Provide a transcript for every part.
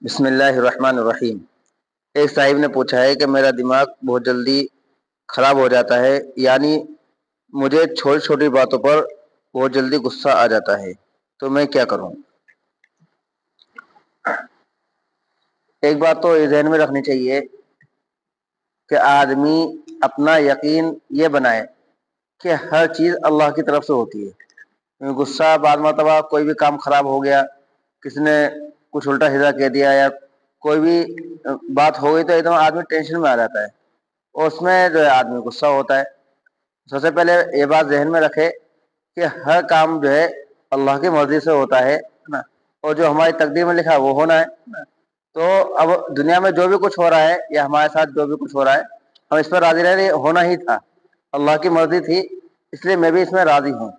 بسم اللہ الرحمن الرحیم۔ ایک صاحب نے پوچھا ہے کہ میرا دماغ بہت جلدی خراب ہو جاتا ہے، یعنی مجھے چھوٹی چھوٹی باتوں پر بہت جلدی غصہ آ جاتا ہے، تو میں کیا کروں؟ ایک بات تو یہ ذہن میں رکھنی چاہیے کہ آدمی اپنا یقین یہ بنائے کہ ہر چیز اللہ کی طرف سے ہوتی ہے۔ غصہ بعض مرتبہ کوئی بھی کام خراب ہو گیا، کسی نے کچھ الٹا سیدھا کہہ دیا یا کوئی بھی بات ہو گئی تو ایک دم آدمی ٹینشن میں آ جاتا ہے اور اس میں جو ہے آدمی غصہ ہوتا ہے۔ سب سے پہلے یہ بات ذہن میں رکھے کہ ہر کام جو ہے اللہ کی مرضی سے ہوتا ہے نا، اور جو ہماری تقدیر میں لکھا ہے وہ ہونا ہے نا۔ تو اب دنیا میں جو بھی کچھ ہو رہا ہے یا ہمارے ساتھ جو بھی کچھ ہو رہا ہے ہم اس پر راضی رہے، ہونا ہی تھا، اللہ کی مرضی تھی، اس لیے میں بھی اس میں راضی ہوں۔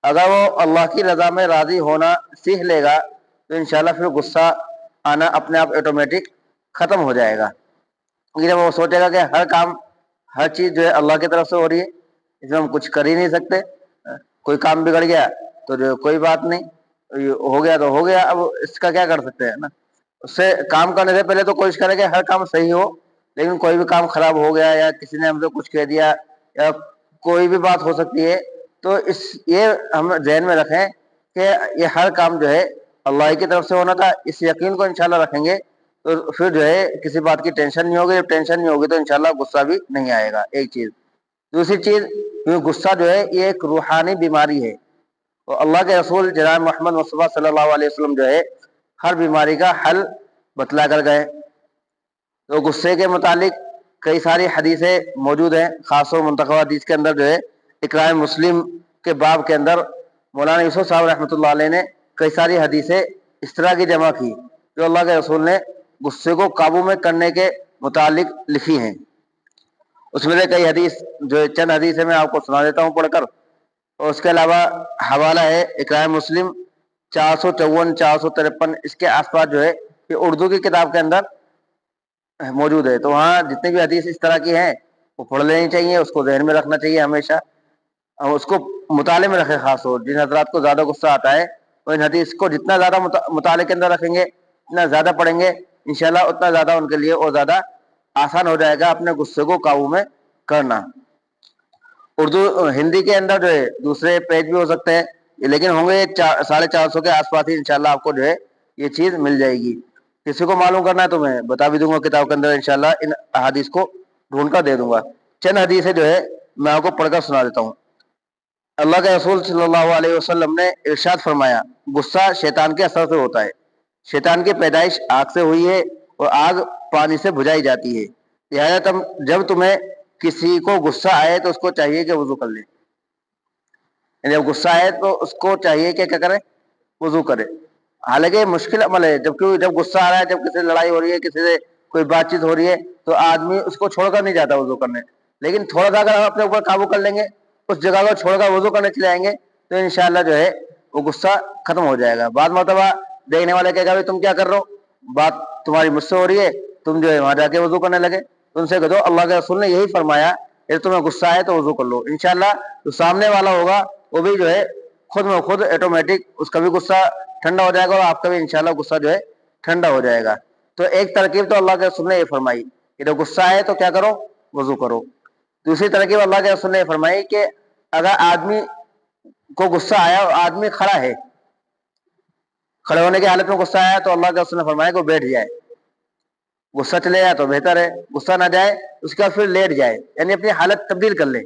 اگر وہ اللہ کی رضا میں راضی ہونا سیکھ لے گا تو انشاءاللہ پھر غصہ آنا اپنے آپ آٹومیٹک ختم ہو جائے گا۔ جب وہ سوچے گا کہ ہر کام ہر چیز جو ہے اللہ کی طرف سے ہو رہی ہے، اس میں ہم کچھ کر ہی نہیں سکتے، کوئی کام بگڑ گیا تو جو کوئی بات نہیں، ہو گیا تو ہو گیا، اب اس کا کیا کر سکتے ہیں نا۔ اس سے کام کرنے سے پہلے تو کوشش کرے کہ ہر کام صحیح ہو، لیکن کوئی بھی کام خراب ہو گیا یا کسی نے ہم سے کچھ کہہ دیا یا کوئی بھی بات ہو سکتی ہے، تو یہ ہم ذہن میں رکھیں کہ یہ ہر کام جو ہے اللہ کی طرف سے ہونا تھا۔ اس یقین کو انشاءاللہ رکھیں گے تو پھر جو ہے کسی بات کی ٹینشن نہیں ہوگی۔ جب ٹینشن نہیں ہوگی تو انشاءاللہ غصہ بھی نہیں آئے گا، ایک چیز۔ دوسری چیز، غصہ جو ہے یہ ایک روحانی بیماری ہے، اور اللہ کے رسول جناب محمد مصطفیٰ صلی اللہ علیہ وسلم جو ہے ہر بیماری کا حل بتلا کر گئے۔ تو غصے کے متعلق کئی ساری حدیثیں موجود ہیں، خاص و منتخب حدیث کے اندر جو ہے اقرار مسلم کے باب کے اندر مولانا یوسف صاحب رحمۃ اللہ علیہ نے کئی ساری حدیثیں اس طرح کی جمع کی جو اللہ کے رسول نے غصے کو قابو میں کرنے کے متعلق لکھی ہیں۔ اس میں سے کئی حدیث جو چند حدیثیں میں آپ کو سنا دیتا ہوں پڑھ کر، اور اس کے علاوہ حوالہ ہے اقرار مسلم 454 453، اس کے آس پاس جو ہے یہ اردو کی کتاب کے اندر موجود ہے۔ تو وہاں جتنے بھی حدیث اس طرح کی ہیں وہ پڑھ لینی چاہیے، اس کو ذہن میں رکھنا چاہیے ہمیشہ، اور اس کو مطالعے میں رکھے۔ خاص طور جن حضرات کو زیادہ غصہ آتا ہے وہ ان حدیث کو جتنا زیادہ مطالعے کے اندر رکھیں گے، اتنا زیادہ پڑھیں گے انشاءاللہ، اتنا زیادہ ان کے لیے اور زیادہ آسان ہو جائے گا اپنے غصے کو قابو میں کرنا۔ اردو ہندی کے اندر جو ہے دوسرے پیج بھی ہو سکتے ہیں، لیکن ہوں گے 450 کے آس پاس ہی انشاءاللہ آپ کو جو ہے یہ چیز مل جائے گی۔ کسی کو معلوم کرنا ہے تو میں بتا بھی دوں گا کتاب کے اندر، انشاءاللہ ان احادیث کو ڈھونڈ کر دے دوں گا۔ چند حدیثیں جو ہے میں آپ کو پڑھ کر سنا دیتا ہوں۔ اللہ کے رسول صلی اللہ علیہ وسلم نے ارشاد فرمایا، غصہ شیطان کے اثر سے ہوتا ہے۔ شیطان کی پیدائش آگ سے ہوئی ہے اور آگ پانی سے بجھائی جاتی ہے، لہذا جب تمہیں کسی کو غصہ آئے تو اس کو چاہیے کہ وضو کر لے۔ جب غصہ آئے تو اس کو چاہیے کہ کیا کرے؟ وضو کرے۔ حالانکہ مشکل عمل ہے، جب غصہ آ رہا ہے، جب کسی سے لڑائی ہو رہی ہے، کسی سے کوئی بات چیت ہو رہی ہے تو آدمی اس کو چھوڑ کر نہیں جاتا وضو کرنے، لیکن تھوڑا سا اگر ہم اپنے اوپر قابو کر لیں گے، اس جگہ کو چھوڑ کر وضو کرنے چلے جائیں گے تو انشاءاللہ جو ہے وہ غصہ ختم ہو جائے گا۔ بعض مرتبہ دیکھنے والے کہے گا تم کیا کر رہے ہو، بات تمہاری مجھ سے ہو رہی ہے، تم جو ہے وہاں جا کے وضو کرنے لگے، تو ان سے کہہ دو اللہ کے رسول نے یہی فرمایا کہ تمہیں غصہ آئے تو وضو کر لو۔ انشاءاللہ جو سامنے والا ہوگا وہ بھی جو ہے خود میں خود آٹومیٹک اس کا بھی غصہ ٹھنڈا ہو جائے گا اور آپ کا بھی انشاءاللہ غصہ جو ہے ٹھنڈا ہو جائے گا۔ تو ایک ترکیب تو اللہ کے رسول نے یہ فرمائی کہ جب غصہ آئے تو کیا کرو؟ وضو کرو۔ دوسری ترکیب اللہ کے رسول نے یہ فرمائی کہ اگر آدمی کو غصہ آیا اور آدمی کھڑا ہے، کھڑے ہونے کی حالت میں غصہ آیا تو اللہ کے رسول نے فرمایا کہ وہ بیٹھ جائے۔ غصہ چلے جائے تو بہتر ہے، غصہ نہ جائے اس کے بعد پھر لیٹ جائے، یعنی اپنی حالت تبدیل کر لے۔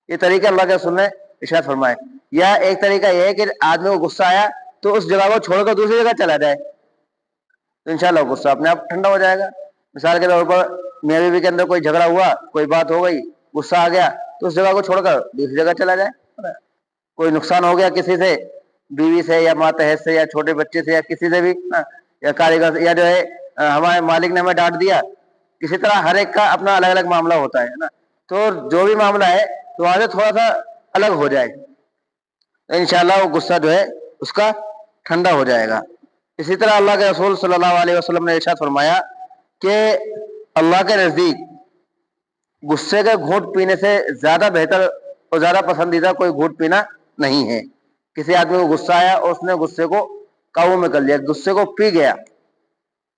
یہ طریقہ اللہ کے رسول نے ارشاد فرمائے۔ یا ایک طریقہ یہ ہے کہ آدمی کو غصہ آیا تو اس جگہ کو چھوڑ کر دوسری جگہ چلا جائے، تو انشاءاللہ غصہ اپنے آپ ٹھنڈا ہو جائے گا۔ مثال کے طور پر میاں بیوی کے اندر کوئی جھگڑا ہوا، کوئی بات ہو گئی، غصہ آ گیا تو اس جگہ کو چھوڑ کر دوسری جگہ چلا جائے۔ کوئی نقصان ہو گیا کسی سے، بیوی سے یا ماتحت سے یا چھوٹے بچے سے یا کسی سے بھی، یا کاریگر سے، یا جو ہے ہمارے مالک نے ہمیں ڈانٹ دیا، کسی طرح ہر ایک کا اپنا الگ الگ معاملہ ہوتا ہے نا، تو جو بھی معاملہ ہے تو وہاں سے تھوڑا سا الگ ہو جائے، انشاءاللہ وہ غصہ جو ہے اس کا ٹھنڈا ہو جائے گا۔ اسی طرح اللہ کے رسول صلی اللہ علیہ وسلم نے ارشاد فرمایا کہ اللہ کے نزدیک غصے کے گھونٹ پینے سے زیادہ بہتر اور زیادہ پسندیدہ کوئی گھونٹ پینا نہیں ہے۔ کسی آدمی کو غصہ آیا اور اس نے غصے کو قابو میں کر لیا، غصے کو پی گیا،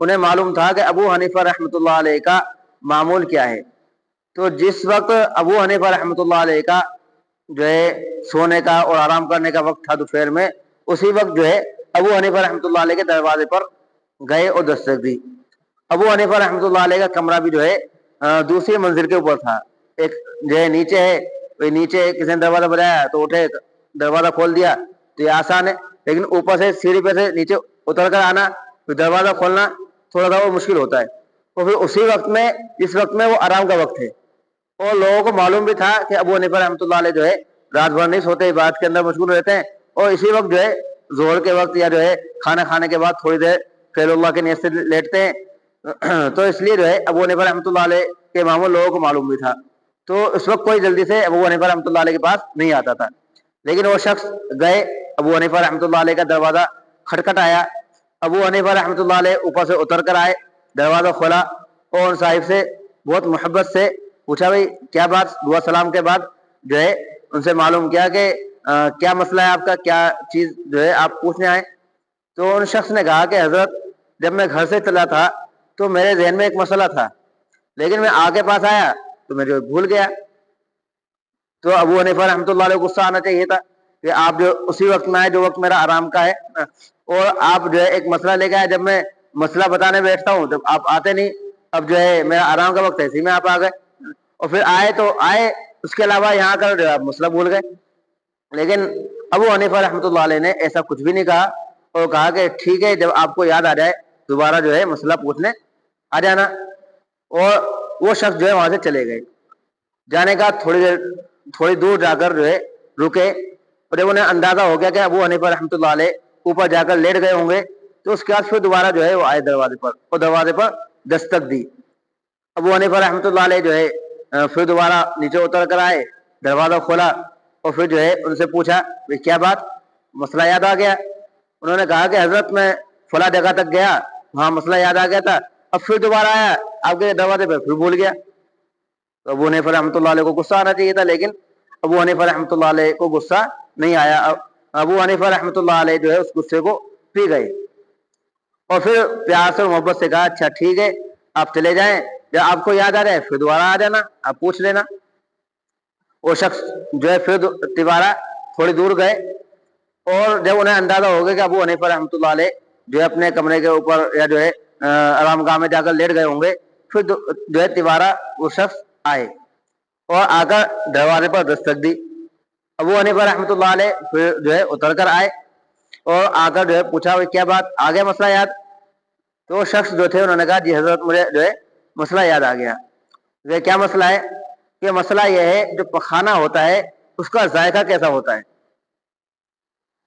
انہیں معلوم تھا کہ ابو حنیفہ رحمۃ اللہ علیہ کا معمول کیا ہے. تو جس وقت ابو حنیفہ رحمۃ اللہ علیہ کا جو ہے سونے کا اور آرام کرنے کا وقت تھا دوپہر میں، اسی وقت جو ہے ابو حنیفہ رحمۃ اللہ علیہ کے دروازے پر گئے اور دستک دی. ابو حنیفہ رحمۃ اللہ علیہ کا کمرہ بھی جو ہے دوسری منزل کے اوپر تھا. ایک جو ہے نیچے ہے، وہی نیچے کسی نے دروازہ بجایا تو اٹھے دروازہ کھول دیا تو یہ آسان ہے، لیکن اوپر سے سیڑھی پہ سے نیچے اتر کر آنا پھر دروازہ کھولنا تھوڑا سا وہ مشکل ہوتا ہے. تو پھر اسی وقت میں جس وقت میں وہ آرام کا وقت ہے، اور لوگوں کو معلوم بھی تھا کہ ابو حنیفہ رحمۃ اللہ علیہ جو ہے رات بھر نہیں سوتے، عبادت کے اندر مشغول رہتے ہیں، اور اسی وقت جو ہے ظہر کے وقت یا جو ہے کھانا کھانے کے بعد تھوڑی دیر فعل اللہ کے نیت سے لیٹتے ہیں. تو اس لیے جو ہے ابو حنیفہ رحمۃ اللہ علیہ کے معمول لوگوں کو معلوم بھی تھا. تو اس وقت کوئی جلدی سے ابو حنیفہ رحمۃ اللہ علیہ کے پاس نہیں آتا تھا. لیکن وہ شخص گئے، ابو حنیفہ رحمۃ اللہ علیہ کا دروازہ کھٹکھٹ آیا. ابو حنیفہ رحمۃ اللہ علیہ اوپر سے اتر کر آئے، دروازہ کھولا اور ان صاحب سے بہت محبت سے پوچھا بھائی کیا بات. دعا سلام کے بعد جو ہے ان سے معلوم کیا کہ کیا مسئلہ ہے آپ کا، کیا چیز جو ہے آپ پوچھنے آئے. تو ان شخص نے کہا کہ حضرت جب میں گھر سے چلا تھا تو میرے ذہن میں ایک مسئلہ تھا، لیکن میں آگے پاس آیا تو میں جو بھول گیا. تو ابو حنیفہ رحمۃ اللہ علیہ کو غصہ آنا چاہیے تھا کہ آپ جو اسی وقت میں آئے جو وقت میرا آرام کا ہے، اور آپ جو ہے ایک مسئلہ لے کے آئے. جب میں مسئلہ بتانے بیٹھتا ہوں جب آپ آتے نہیں، اب جو ہے میرا آرام کا وقت ہے اسی میں آپ آ گئے، اور پھر آئے تو آئے، اس کے علاوہ یہاں کا جو آپ مسئلہ بھول گئے. لیکن ابو حنیفہ رحمۃ اللہ علیہ نے ایسا کچھ بھی نہیں کہا، اور کہا کہ ٹھیک ہے جب آپ کو یاد آ جائے دوبارہ جو ہے مسئلہ پوچھنے آ جانا. اور وہ شخص جو ہے وہاں سے چلے گئے. جانے کا تھوڑی دور جا کر جو ہے رکے، اور جب انہیں اندازہ ہو گیا کہ ابو حنیفہ رحمۃ اللہ علیہ اوپر جا کر لیٹ گئے ہوں گے، تو اس کے بعد پھر دوبارہ جو ہے وہ آئے دروازے پر اور دروازے پر دستک دی. ابو حنیفہ رحمۃ اللہ علیہ جو ہے پھر دوبارہ نیچے اتر کر آئے، دروازہ کھولا اور پھر جو ہے ان سے پوچھا کیا بات، مسئلہ یاد آ گیا. انہوں نے کہا کہ حضرت میں فلاں جگہ تک گیا، وہاں مسئلہ یاد آ گیا تھا، اب پھر دوبارہ آیا آپ کے دروازے پہ پھر بھول گیا. تو ابو حنیفہ رحمۃ اللہ علیہ کو غصہ آنا چاہیے تھا، لیکن ابو حنیفہ رحمۃ اللہ علیہ کو غصہ نہیں آیا. ابو حنیفہ رحمۃ اللہ علیہ جو ہے اس غصے کو پی گئے، اور پھر پیار سے محبت سے کہا اچھا ٹھیک ہے آپ چلے جائیں، جب آپ کو یاد آ رہا ہے پھر دوبارہ آ جانا، آپ پوچھ لینا. وہ شخص جو ہے پھر دوبارہ تھوڑی دور گئے، اور جب انہیں اندازہ ہو گیا کہ ابو حنیفہ رحمۃ اللہ علیہ جو ہے اپنے کمرے کے اوپر یا جو ہے آرام گاہ میں جا کر لیٹ گئے ہوں گے، پھر جو ہے دوبارہ وہ شخص آئے اور آ کر دروازے پر دستک دی. ابو حنیفہ رحمۃ اللہ علیہ پھر جو ہے اتر کر آئے اور آ کر جو ہے پوچھا کیا بات، آ گیا مسئلہ یاد. تو وہ شخص جو تھے انہوں نے کہا جی حضرت مجھے جو ہے مسئلہ یاد آ گیا. یہ کیا مسئلہ ہے؟ کہ مسئلہ یہ ہے جو پخانہ ہوتا ہے اس کا ذائقہ کیسا ہوتا ہے.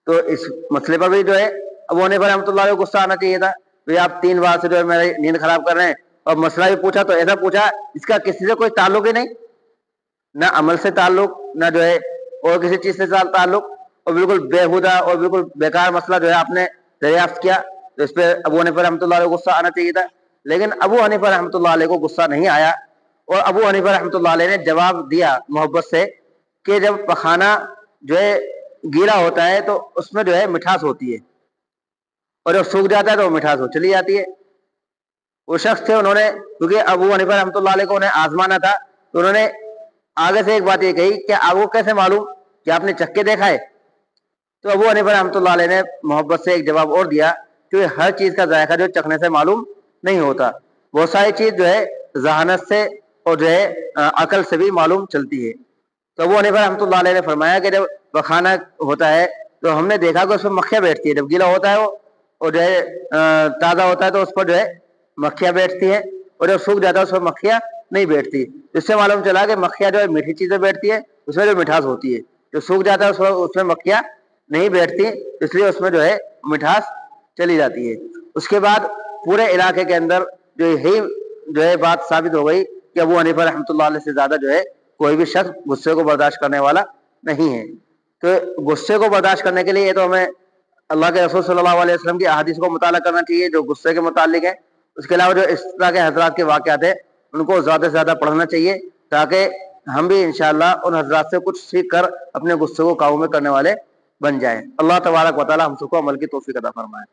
تو اس مسئلے پر بھی جو ہے ابو حنیفہ رحمۃ اللہ علیہ کو غصہ آنا چاہیے تھا. آپ 3 بار سے جو ہے میری نیند خراب کر رہے ہیں، اور مسئلہ بھی پوچھا تو ایسا پوچھا اس کا کسی سے کوئی تعلق ہی نہیں، نہ عمل سے تعلق، نہ جو ہے اور کسی چیز سے تعلق، اور بالکل بےہودہ اور بالکل بیکار مسئلہ جو ہے آپ نے دریافت کیا. تو اس پہ ابو حنیفہ رحمۃ اللہ علیہ کو غصہ آنا چاہیے تھا، لیکن ابو حنیفہ رحمۃ اللہ علیہ کو غصہ نہیں آیا. اور ابو حنیفہ رحمۃ اللہ علیہ نے جواب دیا محبت سے کہ جب پخانہ جو ہے گیلا ہوتا ہے تو اس میں جو ہے مٹھاس ہوتی ہے، اور جب سوکھ جاتا ہے تو وہ مٹھاس ہو چلی جاتی ہے. وہ شخص تھے انہوں نے کیونکہ ابو حنیفہ رحمۃ اللہ علیہ کو انہیں آزمانا تھا، تو انہوں نے آگے سے ایک بات یہ کہی کہ آپ کو کیسے معلوم کہ آپ نے چکھ کے دیکھا ہے. تو ابو حنیفہ رحمۃ اللہ علیہ نے محبت سے ایک جواب اور دیا کہ ہر چیز کا ذائقہ جو چکھنے سے معلوم نہیں ہوتا، بہت ساری چیز جو ہے ذہانت سے اور جو ہے عقل سے بھی معلوم چلتی ہے. تو ابو حنیفہ رحمۃ اللہ علیہ نے فرمایا کہ جب پخانہ ہوتا ہے تو ہم نے دیکھا کہ اس میں مکھیاں بیٹھتی ہے، جب گیلا ہوتا ہے وہ اور جو ہے تازہ ہوتا ہے تو اس پر جو ہے مکھیاں بیٹھتی ہیں، اور جب سوکھ جاتا ہے اس پر مکھیاں نہیں بیٹھتی. اس سے معلوم چلا کہ مکھیاں جو ہے میٹھی چیزیں بیٹھتی ہے، اس میں جو مٹھاس ہوتی ہے. جو سوکھ جاتا ہے اس میں مکھیاں نہیں بیٹھتی، اس لیے اس میں جو ہے مٹھاس چلی جاتی ہے. اس کے بعد پورے علاقے کے اندر جو یہی جو ہے بات ثابت ہو گئی کہ ابو حنیفہ رحمۃ اللہ علیہ سے زیادہ جو ہے کوئی بھی شخص غصے کو برداشت کرنے والا نہیں ہے. تو غصے کو برداشت کرنے کے لیے یہ تو ہمیں اللہ کے رسول صلی اللہ علیہ وسلم کی احادیث کو مطالعہ کرنا چاہیے جو غصے کے متعلق ہے. اس کے علاوہ جو اس طرح کے حضرات کے واقعات ہیں ان کو زیادہ سے زیادہ پڑھنا چاہیے، تاکہ ہم بھی انشاءاللہ ان حضرات سے کچھ سیکھ کر اپنے غصے کو قابو میں کرنے والے بن جائیں. اللہ تبارک و تعالی ہم سب کو عمل کی توفیق عطا فرمائے.